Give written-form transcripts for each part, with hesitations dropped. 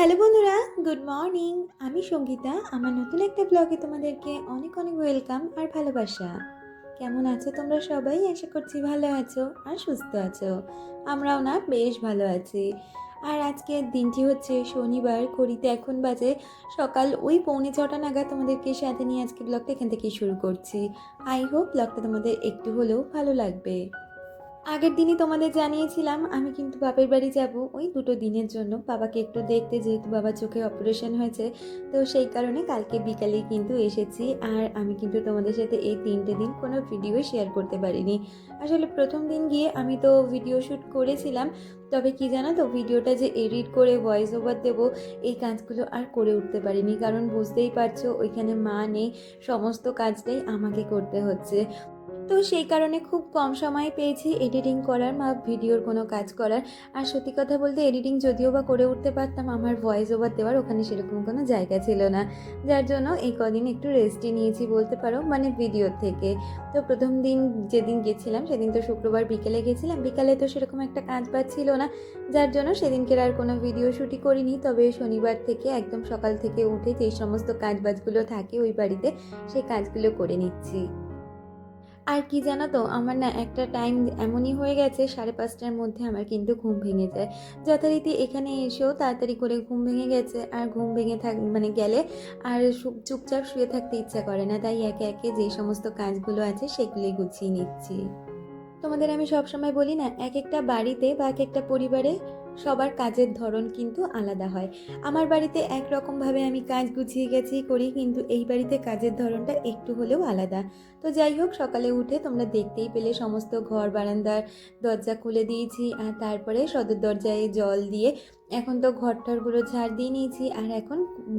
Hello বন্ধুরা, good morning. আমি সঙ্গীতা। আমার নতুন একটা ব্লগে তোমাদেরকে অনেক অনেক ওয়েলকাম আর ভালোবাসা। কেমন আছো তোমরা সবাই? আশা করছি ভালো আছো আর সুস্থ আছো। আমরাও না বেশ ভালো আছি। আর আজকের দিনটি হচ্ছে শনিবার। ঘড়িতে এখন বাজে সকাল ওই 6:45 নাগাদ। তোমাদেরকে সাথে নিয়ে আজকে ব্লগটা এখান থেকেই শুরু করছি। আই হোপ ব্লগটা তোমাদের একটু হলেও ভালো লাগবে। আগের দিনই তোমাদের জানিয়েছিলাম আমি কিন্তু বাপের বাড়ি যাব ওই 2 দিনের জন্য, বাবাকে একটু দেখতে, যেহেতু বাবার চোখে অপারেশন হয়েছে। তো সেই কারণে কালকে বিকালেই কিন্তু এসেছি। আর আমি কিন্তু তোমাদের সাথে এই 3টে দিন কোনো ভিডিও শেয়ার করতে পারিনি। আসলে প্রথম দিন গিয়ে আমি তো ভিডিও শ্যুট করেছিলাম, তবে কি জানো তো, ভিডিওটা যে এডিট করে ভয়েস ওভার দেবো এই কাজগুলো আর করে উঠতে পারিনি, কারণ বুঝতেই পারছো ওইখানে মা নেই, সমস্ত কাজটাই আমাকে করতে হচ্ছে। তো সেই কারণে খুব কম সময় পেয়েছি এডিটিং করার বা ভিডিওর কোনো কাজ করার। আর সত্যি কথা বলতে এডিটিং যদিও বা করে উঠতে পারতাম, আমার ভয়েস ওভার দেওয়ার ওখানে সেরকম কোনো জায়গা ছিল না, যার জন্য এই কদিন একটু রেস্টই নিয়েছি বলতে পারো, মানে ভিডিওর থেকে। তো প্রথম দিন যেদিন গেছিলাম সেদিন তো শুক্রবার বিকেলে গেছিলাম, বিকালে তো সেরকম একটা কাজ বাজ ছিল না, যার জন্য সেদিনকে আর কোনো ভিডিও শ্যুটই করিনি। তবে শনিবার থেকে একদম সকাল থেকে উঠে যেই সমস্ত কাজ বাজগুলো থাকে ওই বাড়িতে সেই কাজগুলো করে নিচ্ছি। আর কি জানো তো, আমার না একটা টাইম এমনই হয়ে গেছে, 5:30টার মধ্যে আমার কিন্তু ঘুম ভেঙে যায়। যথারীতি এখানে এসেও তাড়াতাড়ি করে ঘুম ভেঙে গেছে, আর ঘুম ভেঙে গেলে আর চুপচাপ শুয়ে থাকতে ইচ্ছা করে না, তাই একে একে যেই সমস্ত কাজগুলো আছে সেগুলোই গুছিয়ে নিচ্ছি। তোমাদের আমি সবসময় বলি না, এক একটা বাড়িতে বা এক একটা পরিবারে সবার কাজের ধরন কিন্তু আলাদা হয়। আমার বাড়িতে একরকমভাবে আমি কাজ গুছিয়ে গেছি করি, কিন্তু এই বাড়িতে কাজের ধরনটা একটু হলেও আলাদা। তো যাই হোক, সকালে উঠে তোমরা দেখতেই পেলে সমস্ত ঘর বারান্দার দরজা খুলে দিয়েছি, আর তারপরে সদর দরজায় জল দিয়ে এখন তো ঘরটরগুলো ঝাড় দিয়ে নিয়েছি, আর এখন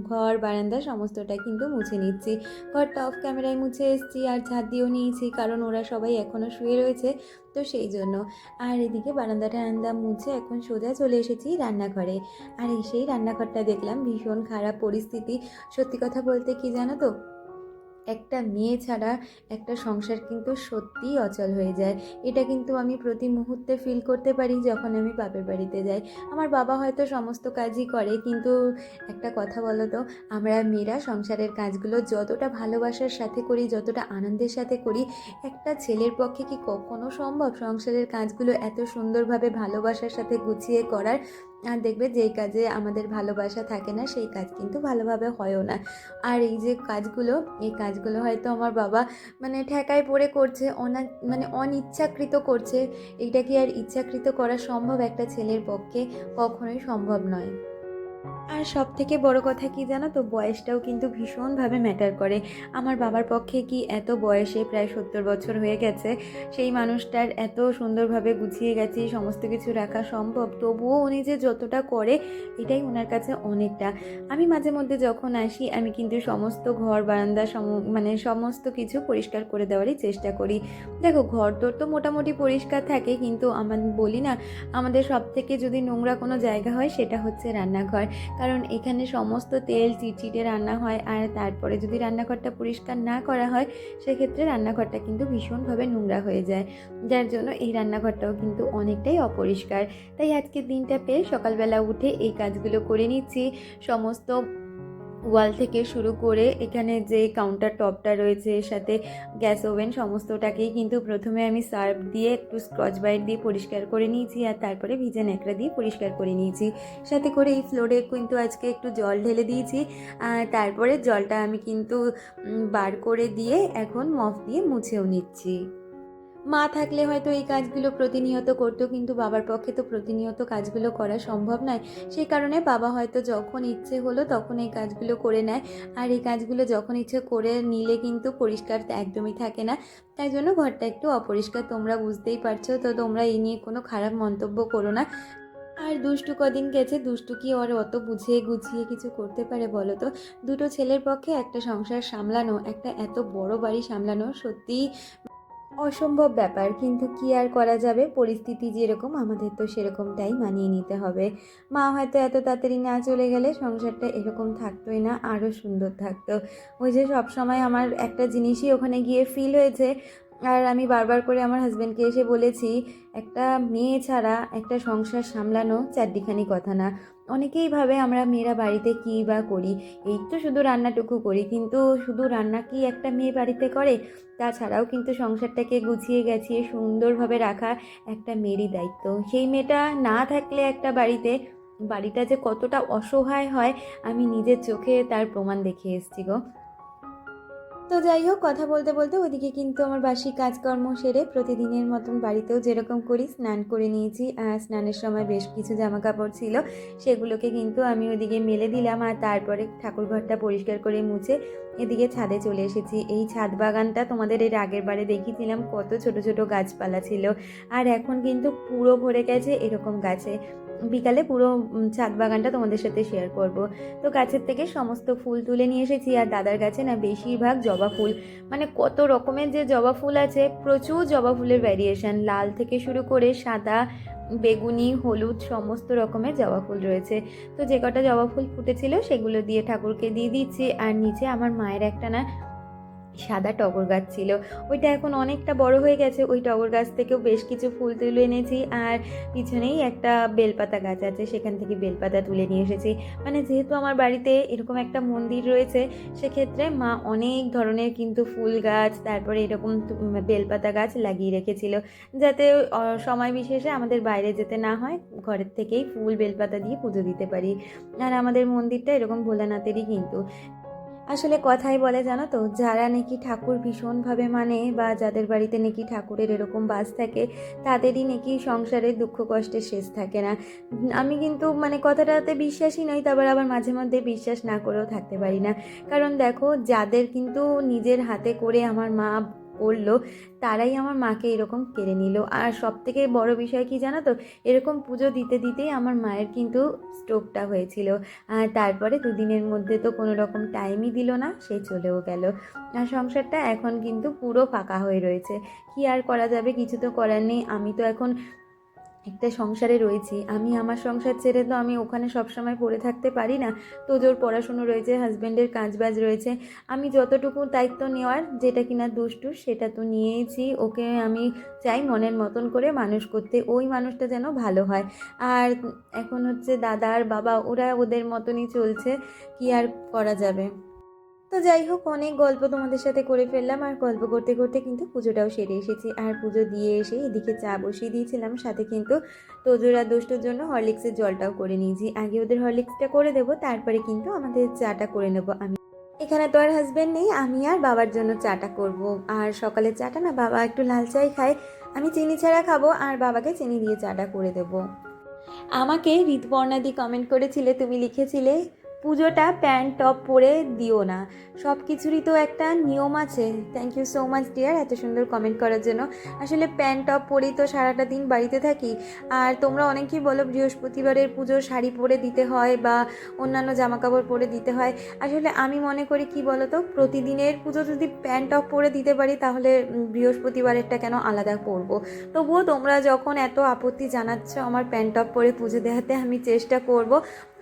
ঘর বারান্দা সমস্তটা কিন্তু মুছে নিচ্ছি। ঘরটা অফ ক্যামেরায় মুছে এসেছি আর ঝাড় দিয়েও নিয়েছি, কারণ ওরা সবাই এখনও শুয়ে রয়েছে, তো সেই জন্য। আর এদিকে বারান্দাটা মুছে এখন সোজা চলে এসেছি রান্নাঘরে। আর এসেই রান্নাঘরটা দেখলাম ভীষণ খারাপ পরিস্থিতি। সত্যি কথা বলতে কি জানো তো, একটা মেয়ে ছাড়া একটা সংসার কিন্তু সত্যিই অচল হয়ে যায়। এটা কিন্তু আমি প্রতি মুহূর্তে ফিল করতে পারি যখন আমি বাপের বাড়িতে যাই। আমার বাবা হয়তো সমস্ত কাজই করে, কিন্তু একটা কথা বলো তো, আমরা মেয়েরা সংসারের কাজগুলো যতটা ভালোবাসার সাথে করি, যতটা আনন্দের সাথে করি, একটা ছেলের পক্ষে কি কখনো সম্ভব সংসারের কাজগুলো এত সুন্দরভাবে ভালোবাসার সাথে গুছিয়ে করার? আর দেখবে যেই কাজে আমাদের ভালোবাসা থাকে না সেই কাজ কিন্তু ভালোভাবে হয়ও না। আর এই যে কাজগুলো, এই কাজগুলো হয়তো আমার বাবা ঠেকায় পড়ে করছে, অনিচ্ছাকৃত করছে। এইটা কি আর ইচ্ছাকৃত করা সম্ভব একটা ছেলের পক্ষে? কখনোই সম্ভব নয়। আর সব থেকে বড় কথা কি জানো তো, বয়সটাও কিন্তু ভীষণভাবে ম্যাটার করে। আমার বাবার পক্ষে কি এত বয়সে, প্রায় 70 বছর হয়ে গেছে, সেই মানুষটার এত সুন্দরভাবে গুছিয়ে গেছি সমস্ত কিছু রাখা সম্ভব? তবুও উনি যে যতটা করে এটাই ওনার কাছে অনেকটা। আমি মাঝে মধ্যে যখন আসি আমি কিন্তু সমস্ত ঘর বারান্দা সমস্ত কিছু পরিষ্কার করে দেওয়ারই চেষ্টা করি। দেখো, ঘর তোর তো মোটামুটি পরিষ্কার থাকে, কিন্তু বলি না, আমাদের সব থেকে যদি নোংরা কোনো জায়গা হয় সেটা হচ্ছে রান্নাঘর। কারণ এখানে সমস্ত তেল চিটচিটে রান্না হয়, আর তারপরে যদি রান্নাঘরটা পরিষ্কার না করা হয় সেক্ষেত্রে রান্নাঘরটা কিন্তু ভীষণভাবে নোংরা হয়ে যায়, যার জন্য এই রান্নাঘরটাও কিন্তু অনেকটাই অপরিষ্কার। তাই আজকের দিনটা পেয়ে সকালবেলা উঠে এই কাজগুলো করে নিচ্ছি। সমস্ত ওয়াল থেকে শুরু করে এখানে যে কাউন্টার টপটা রয়েছে, এর সাথে গ্যাস ওভেন, সমস্তটাকেই কিন্তু প্রথমে আমি সার্ফ দিয়ে একটু স্কচ ব্রাইট দিয়ে পরিষ্কার করে নিয়েছি, আর তারপরে ভিজে ন্যাকড়া দিয়ে পরিষ্কার করে নিয়েছি। সাথে করে এই ফ্লোরে কিন্তু আজকে একটু জল ঢেলে দিয়েছি, আর তারপরে জলটা আমি কিন্তু বার করে দিয়ে এখন মপ দিয়ে মুছেও নিচ্ছি। মা থাকলে হয়তো এই কাজগুলো প্রতিনিয়ত করতো, কিন্তু বাবার পক্ষে তো প্রতিনিয়ত কাজগুলো করা সম্ভব নয়। সেই কারণে বাবা হয়তো যখন ইচ্ছে হলো তখন এই কাজগুলো করে নেয়, আর এই কাজগুলো যখন ইচ্ছে করে নিলে কিন্তু পরিষ্কার একদমই থাকে না, তাই জন্য ঘরটা একটু অপরিষ্কার, তোমরা বুঝতেই পারছো। তো তোমরা এই নিয়ে কোনো খারাপ মন্তব্য করো না। আর দুষ্টু কদিন গেছে, দুষ্টু কি আর অত বুঝিয়ে গুছিয়ে কিছু করতে পারে বলো তো? 2টো ছেলের পক্ষে একটা সংসার সামলানো, একটা এত বড় বাড়ি সামলানো সত্যিই অসম্ভব ব্যাপার, কিন্তু কি আর করা যাবে, পরিস্থিতি যেরকম আমাদের তো সেরকমটাই মানিয়ে নিতে হবে। মা হয়তো এত তাড়াতাড়ি না চলে গেলে সংসারটা এরকম থাকতোই না, আরও সুন্দর থাকতো। ওই যে সবসময় আমার একটা জিনিসই ওখানে গিয়ে ফিল হয়েছে, আর আমি বারবার করে আমার হাজব্যান্ডকে এসে বলেছি, একটা মেয়ে ছাড়া একটা সংসার সামলানো চারটিখানি কথা না। অনেকেই ভাবে আমরা মেয়েরা বাড়িতে কী বা করি, এই তো শুধু রান্নাটুকু করি, কিন্তু শুধু রান্না কি একটা মেয়ে বাড়িতে করে? তাছাড়াও কিন্তু সংসারটাকে গুছিয়ে গাছিয়ে সুন্দরভাবে রাখা একটা মেয়েরই দায়িত্ব। সেই মেয়েটা না থাকলে একটা বাড়িটা যে কতটা অসহায় হয়, আমি নিজের চোখে তার প্রমাণ দেখে এসেছি গো। তো যাই হোক, কথা বলতে বলতে ওইদিকে কিন্তু আমার বাসি কাজকর্ম সেরে প্রতিদিনের মতন বাড়িতেও যেরকম করি স্নান করে নিয়েছি। আর স্নানের সময় বেশ কিছু জামা কাপড় ছিল, সেগুলোকে কিন্তু আমি ওইদিকে মেলে দিলাম। আর তারপরে ঠাকুরঘরটা পরিষ্কার করে মুছে এদিকে ছাদে চলে এসেছি। এই ছাদ বাগানটা তোমাদের এর আগের বারে দেখিয়েছিলাম, কত ছোট ছোট গাছপালা ছিল, আর এখন কিন্তু পুরো ভরে গেছে এরকম গাছে। বিকালে পুরো ছাদ বাগানটা তোমাদের সাথে শেয়ার করব। তো গাছের থেকে সমস্ত ফুল তুলে নিয়ে এসেছি। আর দাদার গাছে না বেশিরভাগ জবা ফুল, মানে কত রকমের যে জবা ফুল আছে, প্রচুর জবা ফুলের ভ্যারিয়েশন, লাল থেকে শুরু করে সাদা, বেগুনি, হলুদ, সমস্ত রকমের জবা ফুল রয়েছে। তো যে কটা জবা ফুল ফুটেছিল সেগুলো দিয়ে ঠাকুরকে দিয়ে দিচ্ছি। আর নিচে আমার মায়ের একটা না সাদা টগর গাছ ছিল, ওইটা এখন অনেকটা বড় হয়ে গেছে। ওই টগর গাছ থেকেও বেশ কিছু ফুল তুলে এনেছি। আর পিছনেই একটা বেলপাতা গাছ আছে, সেখান থেকে বেলপাতা তুলে নিয়ে এসেছি। মানে যেহেতু আমার বাড়িতে এরকম একটা মন্দির রয়েছে, সেক্ষেত্রে মা অনেক ধরনের কিন্তু ফুল গাছ, তারপরে এরকম বেলপাতা গাছ লাগিয়ে রেখেছিল, যাতে সময় বিশেষে আমাদের বাইরে যেতে না হয়, ঘরের থেকেই ফুল বেলপাতা দিয়ে পুজো দিতে পারি। আর আমাদের মন্দিরটা এরকম ভোলানাথেরই কিন্তু। আসলে কথাই বলে জানো তো, যারা নাকি ঠাকুর ভীষণভাবে মানে বা যাদের বাড়িতে নাকি ঠাকুরের এরকম বাস থাকে, তাদেরই নাকি সংসারে দুঃখ কষ্টের শেষ থাকে না। আমি কিন্তু মানে কথাটাতে বিশ্বাসী নই, তারপর আবার মাঝে মধ্যে বিশ্বাস না করেও থাকতে পারি না। কারণ দেখো, যাদের কিন্তু নিজের হাতে করে আমার মা করলো, তারাই আমার মাকে এরকম কেড়ে নিল। আর সব থেকে বড় বিষয় কি জানো তো, এরকম পুজো দিতে দিতেই আমার মায়ের কিন্তু স্ট্রোকটা হয়েছিল। আর তারপরে দুদিনের মধ্যে তো কোনো রকম টাইমই দিল না, সে চলেও গেল। আর সংসারটা এখন কিন্তু পুরো ফাঁকা হয়ে রয়েছে। কি আর করা যাবে, কিছু তো করার নেই। আমি তো এখন একটা সংসারে রয়েছি, আমি আমার সংসার ছেড়ে তো আমি ওখানে সবসময় পড়ে থাকতে পারি না। তোজোর পড়াশুনো রয়েছে, হাজব্যান্ডের কাজবাজ রয়েছে। আমি যতটুকু দায়িত্ব নেওয়ার, যেটা কিনা দুষ্টু, সেটা তো নিয়েইছি। ওকে আমি চাই মনের মতন করে মানুষ করতে, ওই মানুষটা যেন ভালো হয়। আর এখন হচ্ছে দাদা আর বাবা, ওরা ওদের মতনই চলছে, কি আর করা যাবে। তো যাই হোক, অনেক গল্প তোমাদের সাথে করে ফেললাম। আর গল্প করতে করতে কিন্তু পুজোটাও সেরে এসেছি। আর পুজো দিয়ে এসে এদিকে চা বসিয়ে দিয়েছিলাম, সাথে কিন্তু তোজোর আর দুষ্টুর জন্য হরলিক্সের জলটাও করে নিয়েছি। আগে ওদের হরলিক্সটা করে দেবো, তারপরে কিন্তু আমাদের চাটা করে নেবো। আমি এখানে তো আর হাজব্যান্ড নেই, আমি আর বাবার জন্য চাটা করব। আর সকালের চাটা না বাবা একটু লাল চাই খায়, আমি চিনি ছাড়া খাবো, আর বাবাকে চিনি দিয়ে চাটা করে দেবো। আমাকে ঋতুপর্ণাদি কমেন্ট করেছিলে, তুমি লিখেছিলে পুজোটা প্যান্ট টপ পরে দিও না, সব কিছুরই তো একটা নিয়ম আছে। Thank you so much dear, এত সুন্দর কমেন্ট করার জন্য। আসলে প্যান্ট টপ পরেই তো সারাটা দিন বাড়িতে থাকি। আর তোমরা অনেকেই বলো বৃহস্পতিবারের পুজো শাড়ি পরে দিতে হয় বা অন্যান্য জামাকাপড় পরে দিতে হয়। আসলে আমি মনে করি কি বলো তো, প্রতিদিনের পুজো যদি প্যান্ট টপ পরে দিতে পারি, তাহলে বৃহস্পতিবারেরটা কেন আলাদা পরবো? তবুও তোমরা যখন এত আপত্তি জানাচ্ছ আমার প্যান্ট টপ পরে পুজো দেওয়াতে, আমি চেষ্টা করব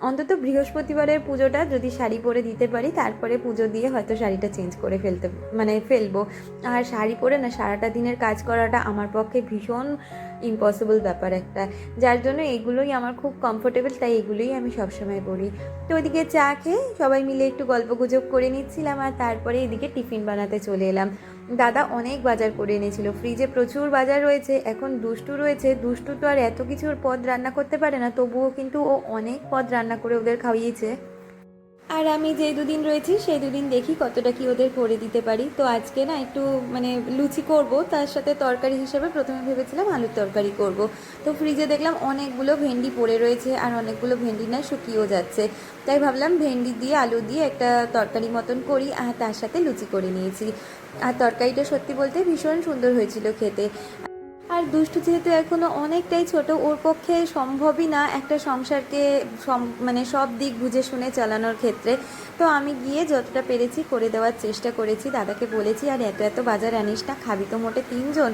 অন্তত বৃহস্পতিবারের পুজোটা যদি শাড়ি পরে দিতে পারি, তারপরে পুজো দিয়ে হয়তো শাড়িটা চেঞ্জ করে ফেলবো। আর শাড়ি পরে না সারাটা দিনের কাজ করাটা আমার পক্ষে ভীষণ ইম্পসিবল ব্যাপার একটা, যার জন্য এগুলোই আমার খুব কমফোর্টেবল, তাই এগুলোই আমি সবসময় পরি। তো ওইদিকে চা খেয়ে সবাই মিলে একটু গল্পগুজব করে নিচ্ছিলাম। আর তারপরে এদিকে টিফিন বানাতে চলে এলাম। দাদা অনেক বাজার করে এনেছিল, ফ্রিজে প্রচুর বাজার রয়েছে। এখন দুষ্টু রয়েছে, দুষ্টু তো আর এত কিছুর পদ রান্না করতে পারে না, তবুও কিন্তু ও অনেক পদ রান্না করে ওদের খাওয়িয়েছে। আর আমি যে দুদিন রয়েছি সেই দুদিন দেখি কতটা কি ওদের করে দিতে পারি। তো আজকে না একটু মানে লুচি করব, তার সাথে তরকারি হিসেবে প্রথমে ভেবেছিলাম আলুর তরকারি করব। তো ফ্রিজে দেখলাম অনেকগুলো ভেন্ডি পড়ে রয়েছে, আর অনেকগুলো ভেন্ডি না শুকিয়েও যাচ্ছে। তাই ভাবলাম ভেন্ডি দিয়ে আলু দিয়ে একটা তরকারি মতন করি, আর তার সাথে লুচি করে নিয়েছি। আর তরকারিটা সত্যি বলতে ভীষণ সুন্দর হয়েছিল খেতে। আর দুষ্টু যেহেতু এখনও অনেকটাই ছোট, ওর পক্ষে সম্ভবই না একটা সংসারকে মানে সব দিক বুঝে শুনে চালানোর ক্ষেত্রে। তো আমি গিয়ে যতটা পেরেছি করে দেওয়ার চেষ্টা করেছি। দাদাকে বলেছি আর এত এত বাজার আনিস না, খাবি তো মোটে 3 জন,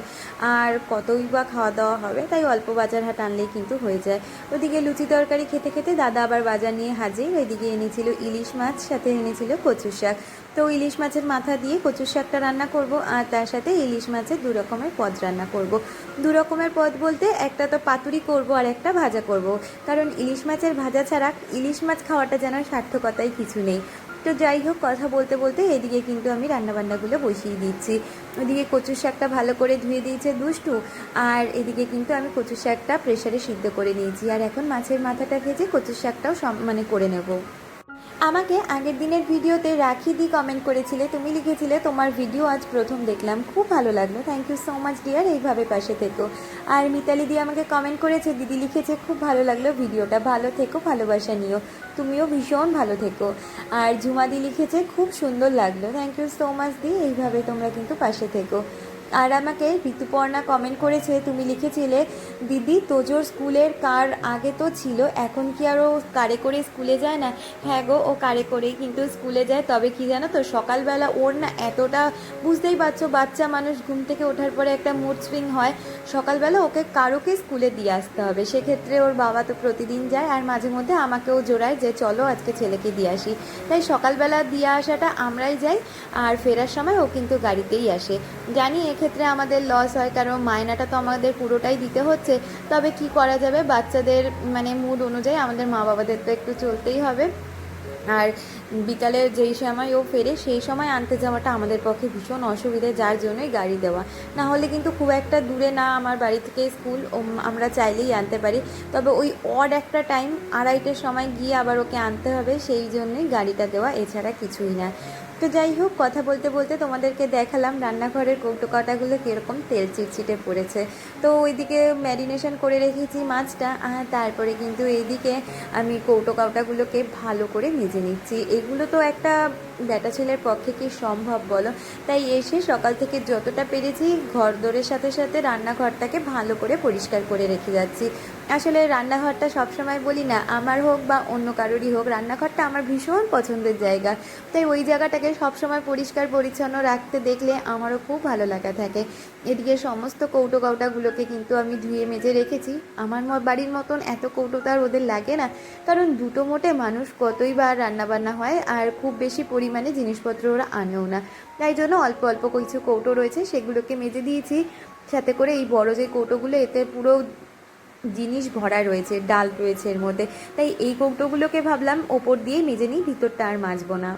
আর কতই বা খাওয়া দাওয়া হবে, তাই অল্প বাজার হাট আনলেই কিন্তু হয়ে যায়। ওদিকে লুচি তরকারি খেতে খেতে দাদা আবার বাজার নিয়ে হাজির। ওইদিকে এনেছিল ইলিশ মাছ, সাথে এনেছিল কচু শাক। তো ইলিশ মাছের মাথা দিয়ে কচুর শাকটা রান্না করব, আর তার সাথে ইলিশ মাছের 2 রকমের পদ রান্না করব। 2 রকমের পদ বলতে একটা তো পাতুরি করব আর একটা ভাজা করব, কারণ ইলিশ মাছের ভাজা ছাড়া ইলিশ মাছ খাওয়াটা যেন সার্থকতাই কিছু নেই। তো যাই হোক, কথা বলতে বলতে এদিকে কিন্তু আমি রান্নাবান্নাগুলো বসিয়ে দিচ্ছি। ওদিকে কচুর শাকটা ভালো করে ধুয়ে দিয়েছে দুষ্টু, আর এদিকে কিন্তু আমি কচুর শাকটা প্রেসারে সিদ্ধ করে নিয়েছি, আর এখন মাছের মাথাটা ভেজে কচুর শাকটাও করে নেব। আমাকে আগের দিনের ভিডিওতে রাখি দি কমেন্ট করেছিলে, তুমি লিখেছিলে তোমার ভিডিও আজ প্রথম দেখলাম, খুব ভালো লাগলো, thank you so much dear, এইভাবে পাশে থেকো। আর মিতালি দি আমাকে কমেন্ট করেছে, দিদি লিখেছে খুব ভালো লাগলো ভিডিওটা, ভালো থেকো, ভালোবাসা নিও, তুমিও ভীষণ ভালো থেকো। আর ঝুমাদি লিখেছে খুব সুন্দর লাগলো, থ্যাংক ইউ সো মাচ দি, এইভাবে তোমরা কিন্তু পাশে থেকো। আর আমাকে ঋতুপর্ণা কমেন্ট করেছে, তুমি লিখেছিলে দিদি তোজোর স্কুলের কার আগে তো ছিল, এখন কি আর ও কারে করে স্কুলে যায় না? হ্যাঁ গো, ও কারে করেই কিন্তু স্কুলে যায়, তবে কি জানো তো, সকালবেলা ওর না এতটা, বুঝতেই পারছো বাচ্চা মানুষ, ঘুম থেকে ওঠার পরে একটা মুড সুইং হয়, সকালবেলা ওকে কারোকে স্কুলে দিয়ে আসতে হবে, সেক্ষেত্রে ওর বাবা তো প্রতিদিন যায়, আর মাঝে মধ্যে আমাকেও জোড়ায় যে চলো আজকে ছেলেকে দিয়ে আসি, তাই সকালবেলা দিয়ে আসাটা আমরাই যাই, আর ফেরার সময় ও কিন্তু গাড়িতেই আসে। জানি এক্ষেত্রে আমাদের লস হয়, কারণ মায়নাটা তো আমাদের পুরোটাই দিতে হচ্ছে, তবে কি করা যাবে, বাচ্চাদের মানে মুড অনুযায়ী আমাদের মা বাবাদের তো একটু চলতেই হবে। আর বিকালে যেই সময় ও ফেরে সেই সময় আনতে যাওয়াটা আমাদের পক্ষে ভীষণ অসুবিধে, যার জন্যই গাড়ি দেওয়া, না হলে কিন্তু খুব একটা দূরে না আমার বাড়ি থেকে স্কুল, আমরা চাইলেই আনতে পারি, তবে ওই অড একটা টাইম 2:30-এর সময় গিয়ে আবার ওকে আনতে হবে, সেই জন্যই গাড়িটা দেওয়া, এছাড়া কিছুই না। তো যাই হোক, কথা বলতে বলতে তোমাদেরকে দেখালাম রান্নাঘরের কৌটো কাটাগুলো কীরকম তেল চিটচিটে পড়েছে। তো ওইদিকে ম্যারিনেশন করে রেখেছি মাছটা, আর তারপরে কিন্তু এইদিকে আমি কৌটো কাউটাগুলোকে ভালো করে মেজে নিচ্ছি। এগুলো তো একটা ব্যাটা ছেলের পক্ষে কি সম্ভব বলো, তাই এসে সকাল থেকে যতটা পেরেছি ঘর দোরের সাথে সাথে রান্নাঘরটাকে ভালো করে পরিষ্কার করে রেখে যাচ্ছি। আসলে রান্নাঘরটা সবসময় বলি না, আমার হোক বা অন্য কারোরই হোক, রান্নাঘরটা আমার ভীষণ পছন্দের জায়গা, তাই ওই জায়গাটাকে সবসময় পরিষ্কার পরিচ্ছন্ন রাখতে দেখলে আমারও খুব ভালো লাগা থাকে। এদিকে সমস্ত কৌটো কাউটাগুলোকে কিন্তু আমি ধুয়ে মেজে রেখেছি। আমার বাড়ির মতন এত কৌটো তো আর ওদের লাগে না, কারণ দুটো মোটে মানুষ কতই বা রান্নাবান্না হয়, আর খুব বেশি পরিমাণে জিনিসপত্র ওরা আনেও না, তাই জন্য অল্প অল্প কিছু কৌটো রয়েছে সেগুলোকে মেজে দিয়েছি। সাথে করে এই বড় যে কৌটোগুলো, এতে পুরো জিনিস ভরা রয়েছে, ডাল রয়েছে এর মধ্যে, তাই এই কৌটোগুলোকে ভাবলাম ওপর দিয়ে মেজে নিই, ভিতরটা আর মাজবো না।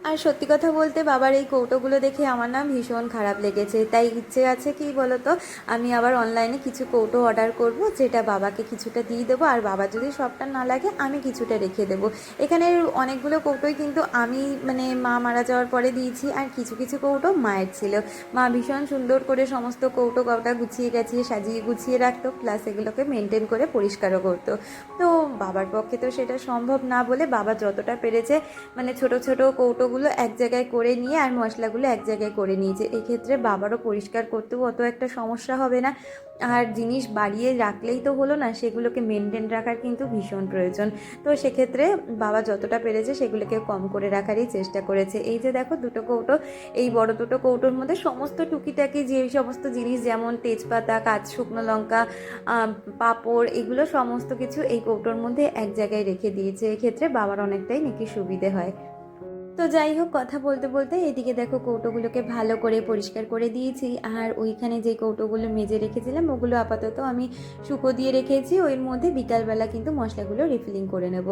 আর সত্যি কথা বলতে বাবার এই কৌটোগুলো দেখে আমার না ভীষণ খারাপ লেগেছে, তাই ইচ্ছে আছে কি বলতো, আমি আবার অনলাইনে কিছু কৌটো অর্ডার করব, যেটা বাবাকে কিছুটা দিয়ে দেবো, আর বাবা যদি সবটা না লাগে আমি কিছুটা রেখে দেবো। এখানে অনেকগুলো কৌটোই কিন্তু আমি মানে মা মারা যাওয়ার পরে দিয়েছি, আর কিছু কিছু কৌটো মায়ের ছিল, মা ভীষণ সুন্দর করে সমস্ত কৌটো কাউটা গুছিয়ে গেছিয়ে সাজিয়ে গুছিয়ে রাখতো, প্লাস এগুলোকে মেনটেন করে পরিষ্কারও করতো। তো বাবার পক্ষে তো সেটা সম্ভব না বলে বাবা যতটা পেরেছে মানে ছোট ছোট কৌটোগুলো এক জায়গায় করে নিয়ে আর মশলাগুলো এক জায়গায় করে নিয়েছে, এক্ষেত্রে বাবারও পরিষ্কার করতেও অত একটা সমস্যা হবে না, আর জিনিস বাড়িয়ে রাখলেই তো হলো না, সেগুলোকে মেনটেন রাখার কিন্তু ভীষণ প্রয়োজন। তো সেক্ষেত্রে বাবা যতটা পেরেছে সেগুলোকে কম করে রাখারই চেষ্টা করেছে। এই যে দেখো দুটো কৌটো, এই বড় দুটো কৌটোর মধ্যে সমস্ত টুকিটাকি যে সমস্ত জিনিস, যেমন তেজপাতা, কাঁচ শুকনো লঙ্কা, পাঁপড়, এগুলো সমস্ত কিছু এই কৌটোর মধ্যে এক জায়গায় রেখে দিয়েছে, এক্ষেত্রে বাবার অনেকটাই নাকি সুবিধে হয়। তো যাই হোক, কথা বলতে বলতে এদিকে দেখো কৌটোগুলোকে ভালো করে পরিষ্কার করে দিয়েছি, আর ওইখানে যে কৌটোগুলো মেজে রেখেছিলাম ওগুলো আপাতত আমি শুকো দিয়ে রেখেছি, ওর মধ্যে বিকালবেলা কিন্তু মশলাগুলো রিফিলিং করে নেব।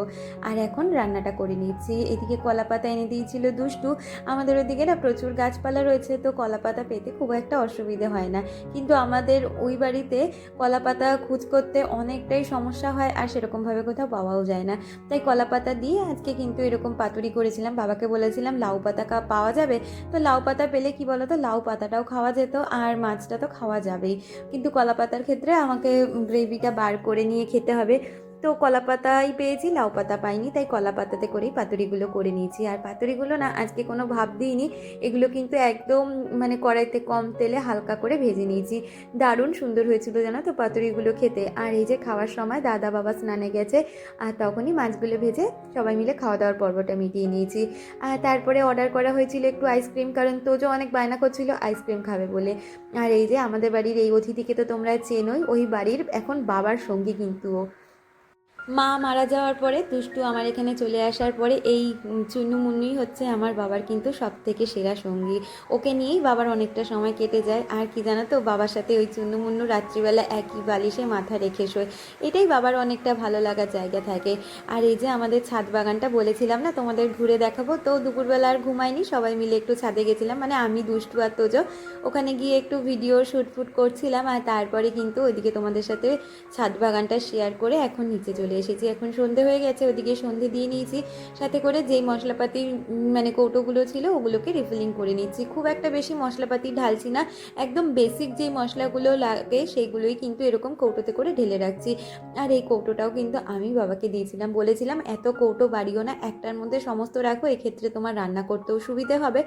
আর এখন রান্নাটা করে নিচ্ছি। এদিকে কলা পাতা এনে দিয়েছিল দুষ্টু, আমাদের ওইদিকে না প্রচুর গাছপালা রয়েছে, তো কলা পাতা পেতে খুব একটা অসুবিধে হয় না, কিন্তু আমাদের ওই বাড়িতে কলা পাতা খোঁজ করতে অনেকটাই সমস্যা হয়, আর সেরকমভাবে কোথাও পাওয়াও যায় না, তাই কলা পাতা দিয়ে আজকে কিন্তু এরকম পাতুরি করেছিলাম। বাবাকে বলেছিলাম লাউ পাতা পাওয়া যাবে, তো লাউ পাতা পেলে কি বলতো, লাউ পাতাটাও খাওয়া যেত আর মাছটা তো খাওয়া যাবেই, কিন্তু কলা পাতার ক্ষেত্রে আমাকে গ্রেভিটা বার করে নিয়ে খেতে হবে, তো কলা পাতাই পেয়েছি, লাউ পাতা পাইনি, তাই কলা পাতাতে করেই পাতুরিগুলো করে নিয়েছি। আর পাতুরিগুলো না আজকে কোনো ভাব দিইনি, এগুলো কিন্তু একদম মানে কড়াইতে কম তেলে হালকা করে ভেজে নিয়েছি, দারুণ সুন্দর হয়েছিল জানো তো পাতুরিগুলো খেতে। আর এই যে খাওয়ার সময় দাদা বাবা স্নানে গেছে, আর তখনই মাছগুলো ভেজে সবাই মিলে খাওয়া দাওয়ার পর্বটা মিটিয়ে নিয়েছি। আর তারপরে অর্ডার করা হয়েছিল একটু আইসক্রিম, কারণ তোজো অনেক বায়না করছিল আইসক্রিম খাবে বলে। আর এই যে আমাদের বাড়ির এই অতিথিকে তো তোমরা চেনোই, ওই বাড়ির এখন বাবার সঙ্গী কিন্তু ও। মা মারা যাওয়ার পরে দুষ্টু আমার এখানে চলে আসার পরে এই চুন্নুমুন্নুই হচ্ছে আমার বাবার কিন্তু সব থেকে সেরা সঙ্গী। ওকে নিয়েই বাবার অনেকটা সময় কেটে যায়। আর কি জানো তো, বাবার সাথে ওই চুন্নুমুন্নু রাত্রিবেলা একই বালিশে মাথা রেখে শোয়, এটাই বাবার অনেকটা ভালো লাগার জায়গা থাকে। আর এই যে আমাদের ছাদ বাগানটা বলেছিলাম না তোমাদের ঘুরে দেখাবো, তো দুপুরবেলা আর ঘুমাইনি, সবাই মিলে একটু ছাদে গেছিলাম, মানে আমি, দুষ্টু আর তোজো। ওখানে গিয়ে একটু ভিডিও শ্যুট করছিলাম, আর তারপরে কিন্তু ওইদিকে তোমাদের সাথে ছাদ বাগানটা শেয়ার করে এখন নিচে চলে এসেছি। এখন সন্ধে হয়ে গেছে, ওদিকে সন্ধে দিয়ে নিয়েছি, সাথে করে যেই মশলাপাতির মানে কৌটোগুলো ছিল ওগুলোকে রিফিলিং করে নিচ্ছি। খুব একটা বেশি মশলাপাতি ঢালছি না, একদম বেসিক যেই মশলাগুলো লাগে সেইগুলোই কিন্তু এরকম কৌটোতে করে ঢেলে রাখছি। আর এই কৌটোটাও কিন্তু আমি বাবাকে দিয়েছিলাম, বলেছিলাম এত কৌটো বাড়িও না, একটার মধ্যে সমস্ত রাখো, এক্ষেত্রে তোমার রান্না করতেও সুবিধে হবে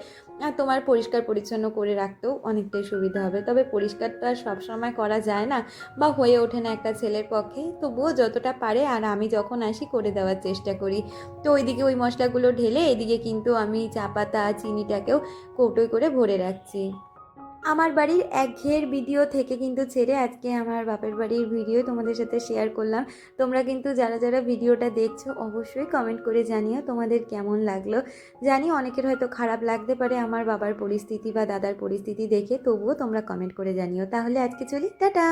আর তোমার পরিষ্কার পরিচ্ছন্ন করে রাখতেও অনেকটাই সুবিধা হবে। তবে পরিষ্কার তো আর সবসময় করা যায় না বা হয়ে ওঠে না একটা ছেলের পক্ষে, তবুও যতটা পারে আর আমি যখন আসি করে দেওয়ার চেষ্টা করি। তো ওইদিকে ওই মশলাগুলো ঢেলে এদিকে কিন্তু আমি চা পাতা চিনিটাকেও কৌটোয় করে ভরে রাখছি। আমার বাড়ির একঘেয়ের ভিডিও থেকে কিন্তু ছেড়ে আজকে আমার বাপের বাড়ির ভিডিও তোমাদের সাথে শেয়ার করলাম। তোমরা কিন্তু যারা যারা ভিডিওটা দেখছো অবশ্যই কমেন্ট করে জানিও তোমাদের কেমন লাগলো। জানি অনেকের হয়তো খারাপ লাগতে পারে আমার বাবার পরিস্থিতি বা দাদার পরিস্থিতি দেখে, তবুও তোমরা কমেন্ট করে জানিও। তাহলে আজকে চলি, টাটা।